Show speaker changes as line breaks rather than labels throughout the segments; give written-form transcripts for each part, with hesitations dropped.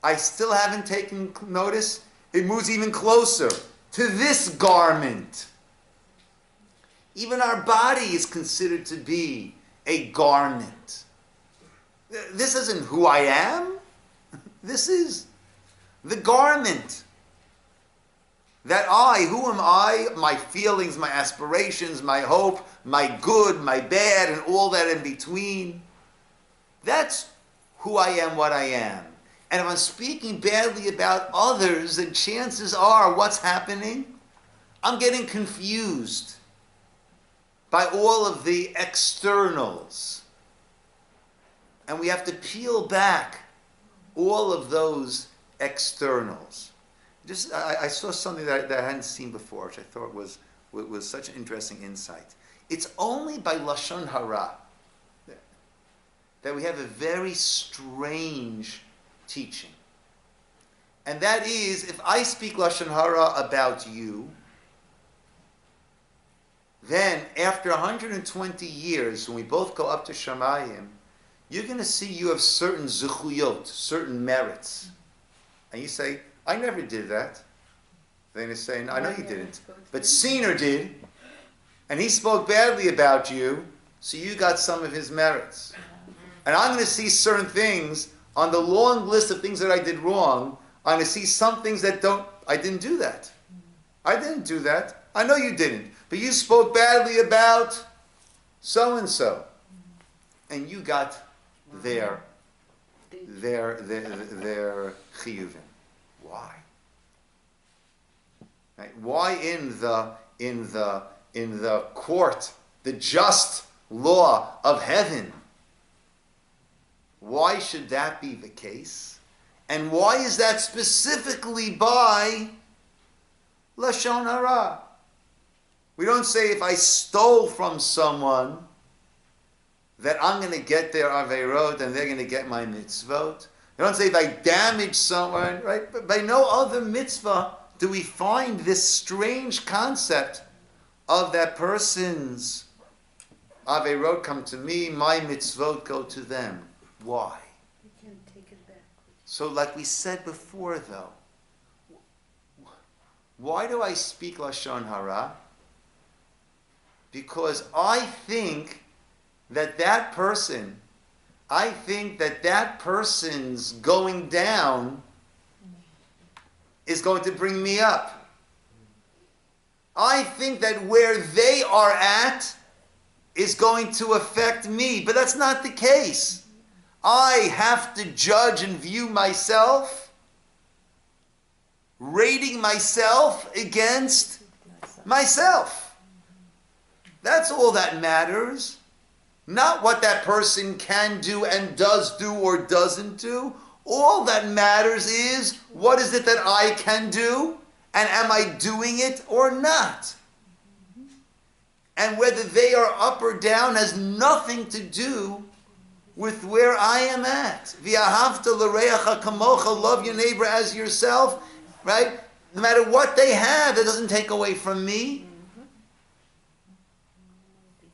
I still haven't taken notice. It moves even closer to this garment. Even our body is considered to be a garment. This isn't who I am. This is the garment. That who am I? My feelings, my aspirations, my hope, my good, my bad, and all that in between. That's who I am, what I am. And if I'm speaking badly about others, then chances are what's happening? I'm getting confused by all of the externals. And we have to peel back all of those externals. I saw something that I hadn't seen before, which I thought was such an interesting insight. It's only by Lashon Hara that we have a very strange teaching. And that is, if I speak Lashon Hara about you, then after 120 years, when we both go up to Shamayim, you're going to see you have certain zuchuyot, certain merits. And you say, I never did that. Then he's saying, I know you didn't. But Siner did, and he spoke badly about you, so you got some of his merits. And I'm going to see certain things on the long list of things that I did wrong. I'm going to see some things that I didn't do that. I didn't do that. I know you didn't. But you spoke badly about so-and-so. And you got their chiyuvim. Why? Right? Why in the court, the just law of heaven, why should that be the case? And why is that specifically by Lashon Hara? We don't say if I stole from someone that I'm going to get their averot and they're going to get my mitzvot. We don't say if I damage someone, right? But by no other mitzvah do we find this strange concept of that person's averot come to me, my mitzvot go to them. Why?
You can't take it back.
So like we said before though, why do I speak Lashon Hara? Because I think that person's going down is going to bring me up. I think that where they are at is going to affect me, but that's not the case. I have to judge and view myself, rating myself against myself. That's all that matters. Not what that person can do and does do or doesn't do. All that matters is, what is it that I can do? And am I doing it or not? And whether they are up or down has nothing to do with where I am at. V'ahavta l'reacha kamocha, love your neighbor as yourself, right? No matter what they have, it doesn't take away from me.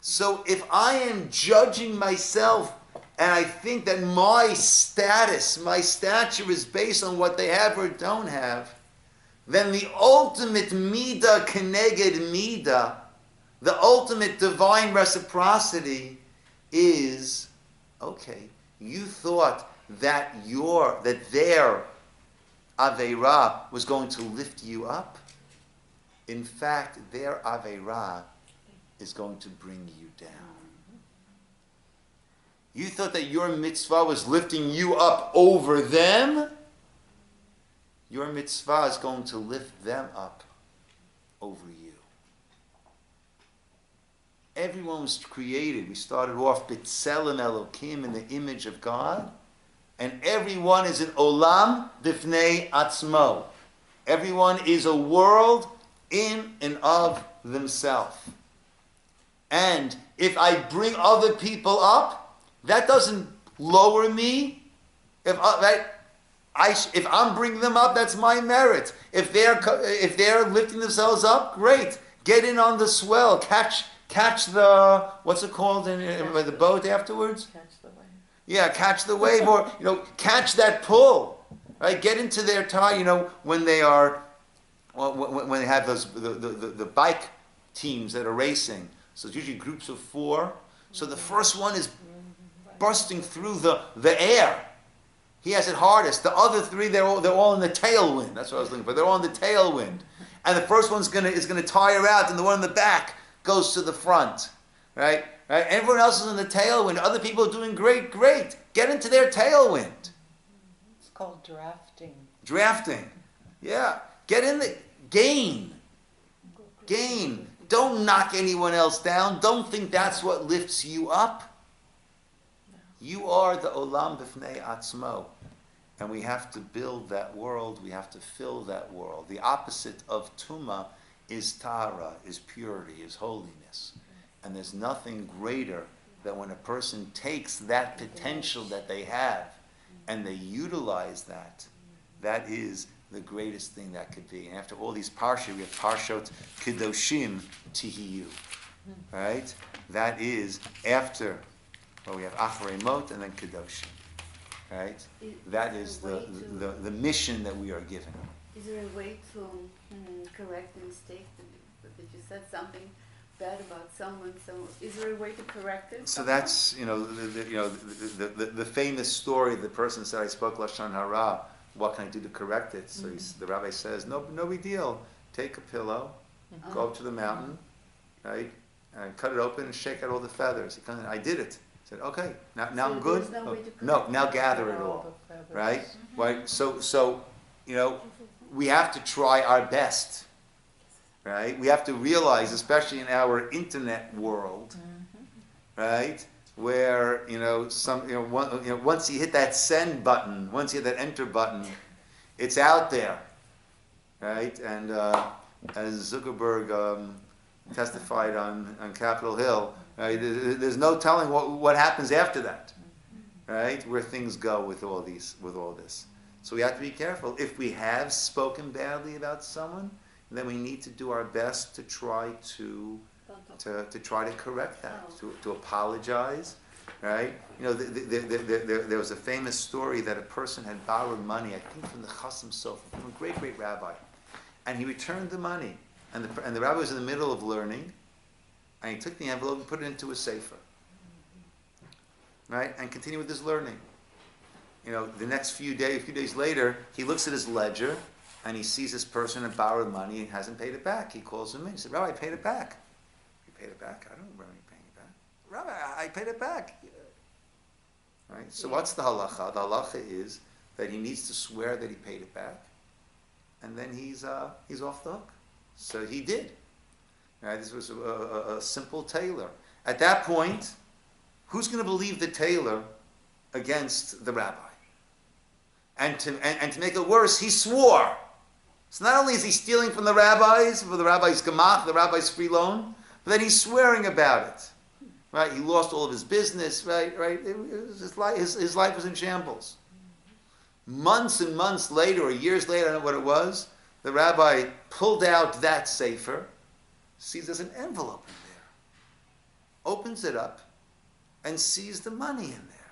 So if I am judging myself and I think that my status, my stature is based on what they have or don't have, then the ultimate midah keneged midah, the ultimate divine reciprocity is, okay, you thought that their aveira was going to lift you up. In fact, their aveira is going to bring you down. You thought that your mitzvah was lifting you up over them. Your mitzvah is going to lift them up over you. Everyone was created. We started off B'Tselem Elokim, in the image of God. And everyone is an olam b'fnei atzmo. Everyone is a world in and of themselves. And if I bring other people up, that doesn't lower me. If I'm bringing them up, that's my merit. If they're lifting themselves up, great. Get in on the swell. Catch the, what's it called in the boat afterwards?
Catch the wave.
Yeah, catch the wave, or catch that pull. right? Get into their tie. When they are, when they have the bike teams that are racing. So it's usually groups of 4. So the first one is bursting through the air. He has it hardest. The other 3, they're all in the tailwind. That's what I was looking for. They're all in the tailwind. And the first one's is gonna tire out, and the one in the back goes to the front. Right? Right? Everyone else is in the tailwind. Other people are doing great. Get into their tailwind.
It's called drafting.
Drafting. Yeah. Get in the gain. Don't knock anyone else down. Don't think that's what lifts you up. You are the olam b'fnei atzmo. And we have to build that world. We have to fill that world. The opposite of tuma is tara, is purity, is holiness. And there's nothing greater than when a person takes that potential that they have and they utilize that. That is the greatest thing that could be. And after all these parsha, we have parshot kedoshim tihiyu. Right? That is after, we have acharei mot and then kedoshim. Right? That is the mission that we are given.
Is there a way to correct the mistake that you said something bad about someone? So is there a way to correct it?
So that's the famous story. The person said, "I spoke lashon hara. What can I do to correct it?" So the rabbi says, "No big deal. Take a pillow, go up to the mountain, right, and cut it open and shake out all the feathers." I did it. I said, "Okay, now I'm good." No, now gather it all, right? Right. So we have to try our best. Right? We have to realize, especially in our internet world, right, where once you hit that send button, once you hit that enter button, it's out there, right? And as Zuckerberg testified on Capitol Hill, right, there's no telling what happens after that, right? Where things go with all this. So we have to be careful. If we have spoken badly about someone, then we need to do our best to try to correct that, to apologize, right? There was a famous story that a person had borrowed money, I think from the Chasam Sofer, from a great rabbi, and he returned the money, and the rabbi was in the middle of learning, and he took the envelope and put it into a sefer, right, and continued with his learning. The next few days later, he looks at his ledger. And he sees this person had borrowed money and hasn't paid it back. He calls him in. He said, "Rabbi, I paid it back." "You paid it back? I don't remember you paying it back." "Rabbi, I paid it back." Right? So what's the halacha? The halacha is that he needs to swear that he paid it back, and then he's off the hook. So he did. Right? This was a simple tailor. At that point, who's going to believe the tailor against the rabbi? And to make it worse, he swore. So not only is he stealing from the rabbis, for the rabbi's gemach, the rabbi's free loan, but then he's swearing about it. Right? He lost all of his business. Right? His life was in shambles. Months and months later, or years later, I don't know what it was, the rabbi pulled out that sefer, sees there's an envelope in there, opens it up, and sees the money in there.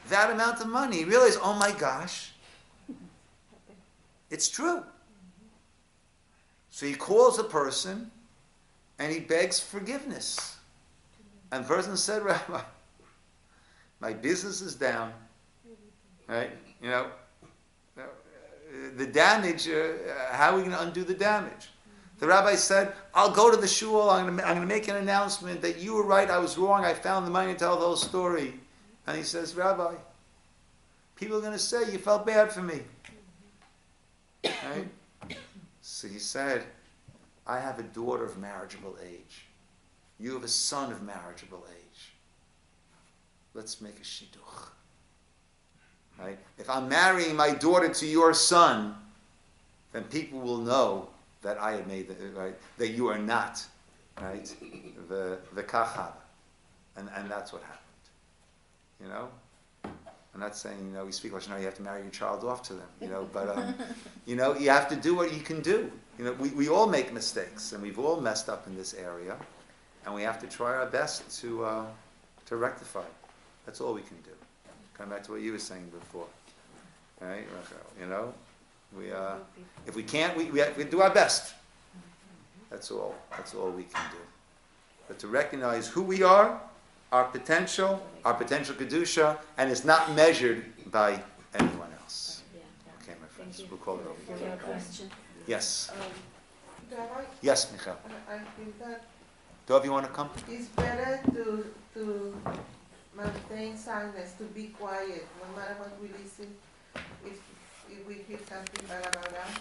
That amount of money. He realized, oh my gosh, it's true. So he calls the person and he begs forgiveness. And the person said, "Rabbi, my business is down. Right? The damage, how are we going to undo the damage?" The rabbi said, "I'll go to the shul, I'm going to make an announcement that you were right, I was wrong, I found the money to tell the whole story." And he says, "Rabbi, people are going to say you felt bad for me." Right? So he said, "I have a daughter of marriageable age. You have a son of marriageable age. Let's make a shidduch." Right? If I'm marrying my daughter to your son, then people will know that I have made that you are not, right, the kachava, and that's what happened. I'm not saying, we speak Lashon Hara, you have to marry your child off to them, but, you have to do what you can do. We all make mistakes, and we've all messed up in this area, and we have to try our best to rectify. That's all we can do. Come back to what you were saying before. Right, Rachel? You know, we if we can't, we do our best. That's all. That's all we can do. But to recognize who we are, our potential kedusha, and it's not measured by anyone else. Okay, my friends, we'll call it over.
Okay, question.
Yes.
Rabbi,
Yes, Michal.
I think that
Dov, you want to come?
it's better to maintain silence, to be quiet, no matter what we listen. If we hear something bad about us,